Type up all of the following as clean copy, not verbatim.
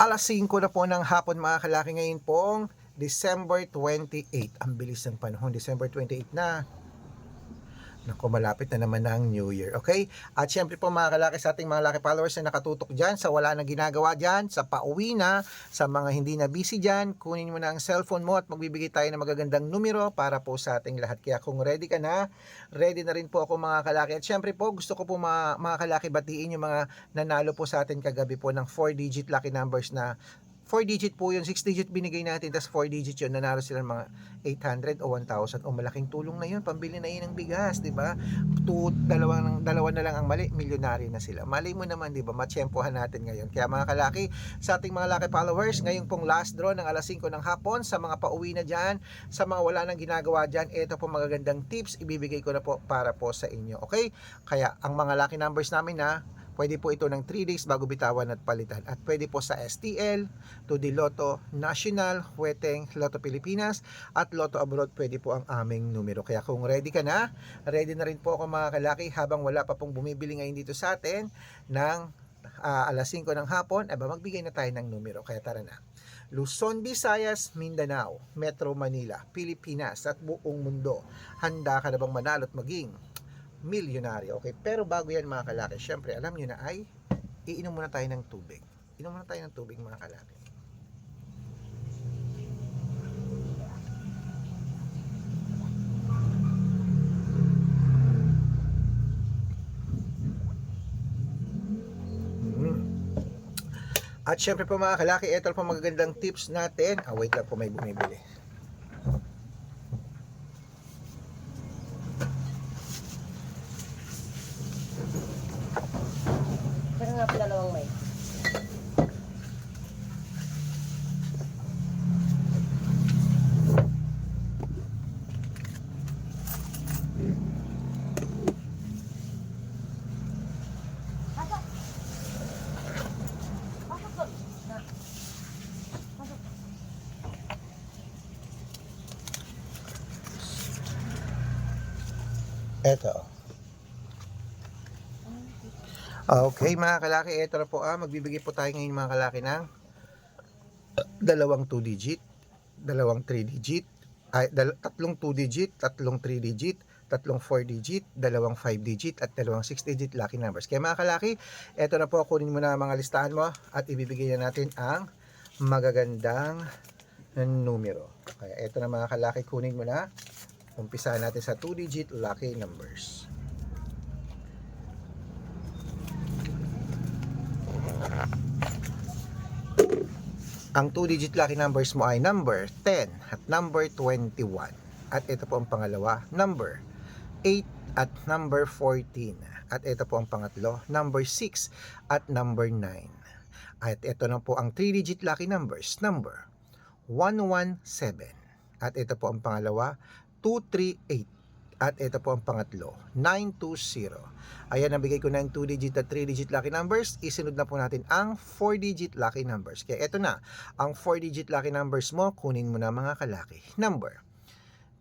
Alas 5 na po ng hapon mga kalaki, ngayon pong December 28. Ang bilis ng panahon, December 28 na. Naku, malapit na naman ang New Year, okay? At syempre po mga kalaki, sa ating mga laki followers na nakatutok dyan, sa wala nang ginagawa dyan, sa pauwi na, sa mga hindi na busy dyan, kunin mo na ang cellphone mo at magbibigay tayo ng magagandang numero para po sa ating lahat. Kaya kung ready ka na, ready na rin po ako mga kalaki. At syempre po, gusto ko po mga kalaki batiin yung mga nanalo po sa atin kagabi po ng 4-digit lucky numbers na 4 digit po yun, 6 digit binigay natin, tapos 4 digit yun, nanalo sila ng mga 800 o 1,000. O malaking tulong na yun, pambili na yun ng bigas, di ba? Dalawa na lang ang mali, milyonaryo na sila. Mali mo naman, di ba? Matsyempohan natin ngayon. Kaya mga kalaki, sa ating mga laki followers, ngayong pong last draw ng alas 5 ng hapon, sa mga pauwi na dyan, sa mga wala nang ginagawa dyan, ito po magagandang tips, ibibigay ko na po para po sa inyo, okay? Kaya ang mga lucky numbers namin na pwede po ito ng 3 days bago bitawan at palitan. At pwede po sa STL, 2D Lotto National, Hueteng, Lotto Pilipinas, at Lotto Abroad, pwede po ang aming numero. Kaya kung ready ka na, ready na rin po ako mga kalaki, habang wala pa pong bumibili ngayon dito sa atin ng alas 5 ng hapon, magbigay na tayo ng numero. Kaya tara na. Luzon, Visayas, Mindanao, Metro Manila, Pilipinas at buong mundo. Handa ka na bang manalo at maging milyonaryo? Okay, pero bago yan mga kalaki, syempre alam nyo na ay iinom muna tayo ng tubig. Inom muna tayo ng tubig mga kalaki. At syempre po mga kalaki, ito po magagandang tips natin. Wait lang po, may bumibili. Pero nga pala dalawang may. Ito. Okay mga kalaki, ito na po magbibigay po tayo ngayon mga kalaki ng dalawang 2 digit, dalawang 3 digit, tatlong 2 digit, tatlong 3 digit, tatlong 4 digit, dalawang 5 digit, at dalawang 6 digit lucky numbers. Kaya mga kalaki, ito na po, kunin mo na ang mga listahan mo at ibibigay na natin ang magagandang numero. Kaya ito na mga kalaki, kunin mo na. Umpisahan natin sa 2 digit lucky numbers. Ang 2 digit lucky numbers mo ay number 10 at number 21. At ito po ang pangalawa, number 8 at number 14. At ito po ang pangatlo, number 6 at number 9. At ito na po ang 3 digit lucky numbers, number 117. At ito po ang pangalawa, 238. At ito po ang pangatlo, 920. Ayan, nabigay ko na yung 2 digit at 3 digit lucky numbers. Isunod na po natin ang 4 digit lucky numbers. Kaya ito na, ang 4 digit lucky numbers mo, kunin mo na mga kalaki. Number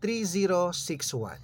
3061.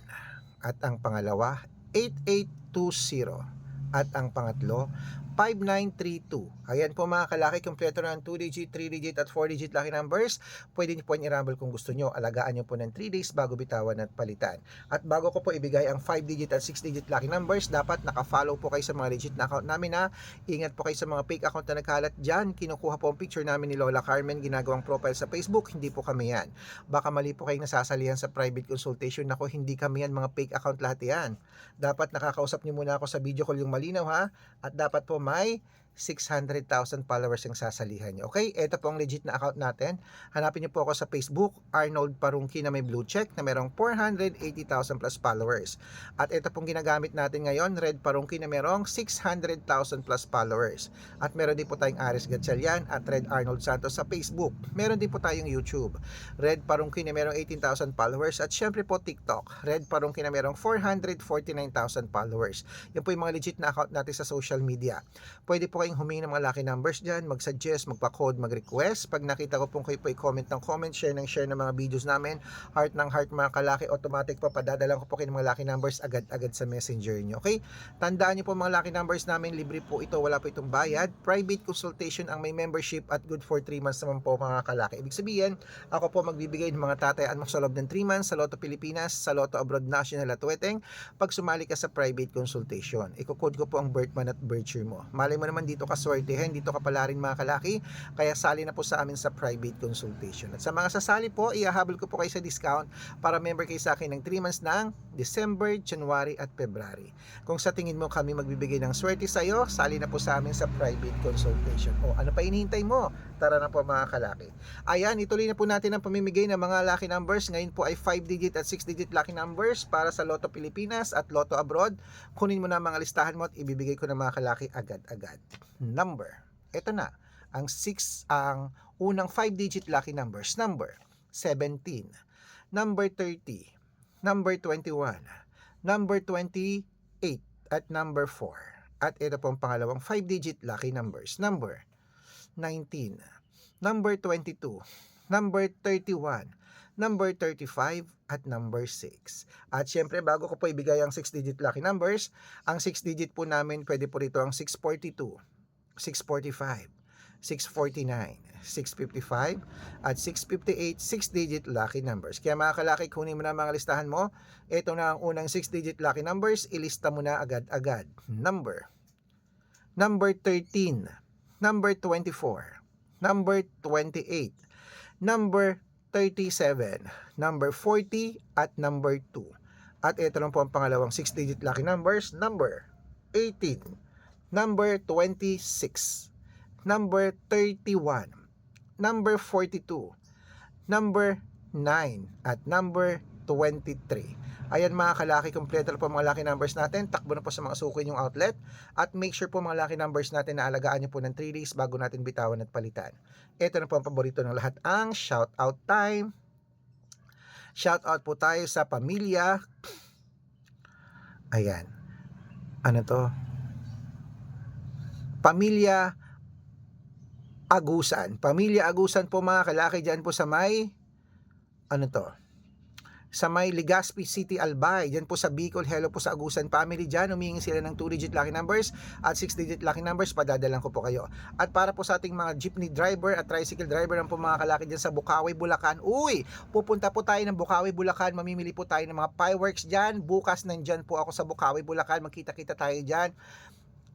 At ang pangalawa, 8820. At ang pangatlo, 5932. Ayan po mga kalaki, kompleto na ang 2 digit, 3 digit at 4 digit lucky numbers. Pwede niyo po yung i-rumble kung gusto nyo. Alagaan nyo po ng 3 days bago bitawan at palitan. At bago ko po ibigay ang 5 digit at 6 digit lucky numbers, dapat naka-follow po kayo sa mga legit na account namin na. Ingat po kayo sa mga fake account na nagkalat dyan. Kinukuha po ang picture namin ni Lola Carmen, ginagawang profile sa Facebook. Hindi po kami yan. Baka mali po kayong nasasalihan sa private consultation. Ako, hindi kami yan, mga fake account lahat yan. Dapat nakakausap niyo muna ako sa video call yung malinaw ha. At dapat po may 600,000 followers yung sasalihan nyo. Okay, ito po ang legit na account natin. Hanapin nyo po ako sa Facebook, Arnold Parungki na may blue check na merong 480,000 plus followers. At ito pong ginagamit natin ngayon, Red Parungki na merong 600,000 plus followers. At meron din po tayong Aris Gatchalian at Red Arnold Santos sa Facebook. Meron din po tayong YouTube, Red Parungki na merong 18,000 followers. At syempre po TikTok, Red Parungki na merong 449,000 followers. Yan po yung mga legit na account natin sa social media. Pwede po kayong humingi ng mga lucky numbers dyan, mag-suggest, magpa-code, mag-request. Pag nakita ko pong kayo po i-comment ng comment, share ng mga videos namin, heart ng heart mga kalaki, automatic po padadalan ko po kayo ng mga lucky numbers agad-agad sa messenger nyo. Okay? Tandaan nyo po mga lucky numbers namin, libre po ito, wala po itong bayad. Private consultation ang may membership at good for 3 months naman po mga kalaki. Ibig sabihin, ako po magbibigay ng mga tatayaan mo sa loob ng 3 months sa Lotto Pilipinas, sa Lotto Abroad National at Weteng pag sumali ka sa private consultation. Iko-code ko po ang birth month at birth year mo. Malay mo naman dito ka swertehin, dito ka pala rin mga kalaki, kaya sali na po sa amin sa private consultation. At sa mga sasali po, ihahabol ko po kayo sa discount para member kayo sa akin ng 3 months ng December, January at February. Kung sa tingin mo kami magbibigay ng swerte sa iyo, sali na po sa amin sa private consultation. O ano pa hinihintay mo? Tara na po mga kalaki. Ayan, ituloy na po natin ang pamimigay ng mga lucky numbers. Ngayon po ay 5-digit at 6-digit lucky numbers para sa Lotto Pilipinas at Lotto Abroad. Kunin mo na mga listahan mo at ibibigay ko ng mga kalaki agad-agad. Number. Ito na. Ang unang 5-digit lucky numbers. Number 17. Number 30. Number 21. Number 28. At number 4. At ito po ang pangalawang 5-digit lucky numbers. Number 19. Number 22. Number 31. Number 35 at number 6. At syempre bago ko po ibigay ang 6-digit lucky numbers, ang 6-digit po namin pwede po rito ang 642, 645, 649, 655 at 658 6-digit lucky numbers. Kaya mga kalaki, kunin mo na mga listahan mo. Ito na ang unang 6-digit lucky numbers, ilista mo na agad-agad. Number 13, number 24, number 28, number 37, number 40, at number 2. At ito lang po ang pangalawang 6-digit lucky numbers, number 18, number 26, number 31, number 42, number 9, at number 23. Ayan mga kalaki, kompleto na po mga lucky numbers natin. Takbo na po sa mga suki yung outlet. At make sure po mga lucky numbers natin na alagaan nyo po ng 3 days bago natin bitawan at palitan. Ito na po ang paborito ng lahat, ang shout out time. Shout out po tayo sa pamilya. Ayan. Ano to? Pamilya Agusan. Pamilya Agusan po mga kalaki dyan po sa may sa may Legazpi City, Albay. Diyan po sa Bicol. Hello po sa Agusan family dyan. Humingi sila ng 2-digit lucky numbers at 6-digit lucky numbers. Padadalan ko po kayo. At para po sa ating mga jeepney driver at tricycle driver ng po mga kalaki dyan sa Bukawi, Bulacan. Uy! Pupunta po tayo ng Bukawi, Bulacan. Mamimili po tayo ng mga fireworks dyan. Bukas nandyan po ako sa Bukawi, Bulacan. Magkita-kita tayo dyan.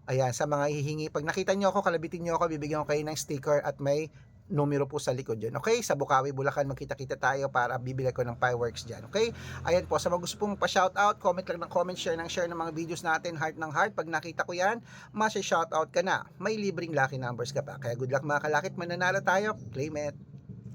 Ayan, sa mga hihingi. Pag nakita nyo ako, kalabitin nyo ako, bibigyan ko kayo ng sticker at may numero po sa likod dyan. Okay? Sa Bukawi, Bulacan, magkita-kita tayo para bibili ko ng fireworks dyan. Okay? Ayan po, sa mga gusto pong pa-shoutout, comment lang ng comment, share ng mga videos natin, heart ng heart. Pag nakita ko yan, masya-shoutout ka na. May libreng lucky numbers ka pa. Kaya good luck mga kalakit, mananalo tayo. Claim it.